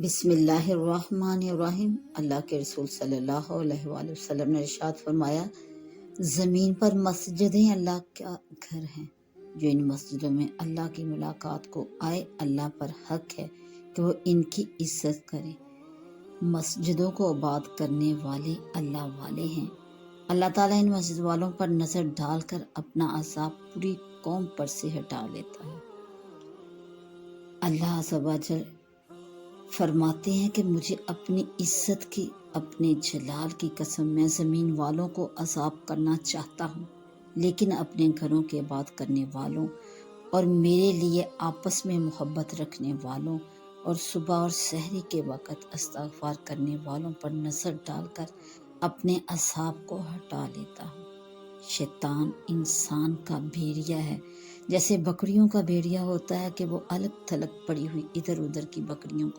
بسم اللہ الرحمن الرحیم۔ اللہ کے رسول صلی اللہ علیہ وآلہ وسلم نے ارشاد فرمایا، زمین پر مسجدیں اللہ کا گھر ہیں، جو ان مسجدوں میں اللہ کی ملاقات کو آئے، اللہ پر حق ہے کہ وہ ان کی عزت کرے۔ مسجدوں کو آباد کرنے والے اللہ والے ہیں۔ اللہ تعالیٰ ان مسجد والوں پر نظر ڈال کر اپنا عذاب پوری قوم پر سے ہٹا لیتا ہے۔ اللہ عز و جل فرماتے ہیں کہ مجھے اپنی عزت کی، اپنے جلال کی قسم، میں زمین والوں کو عذاب کرنا چاہتا ہوں، لیکن اپنے گھروں کے آباد کرنے والوں اور میرے لیے آپس میں محبت رکھنے والوں اور صبح اور سحری کے وقت استغفار کرنے والوں پر نظر ڈال کر اپنے عذاب کو ہٹا لیتا ہوں۔ شیطان انسان کا بھیڑیا ہے، جیسے بکریوں کا بھیڑیا ہوتا ہے کہ وہ الگ تھلگ پڑی ہوئی ادھر ادھر کی بکریوں کو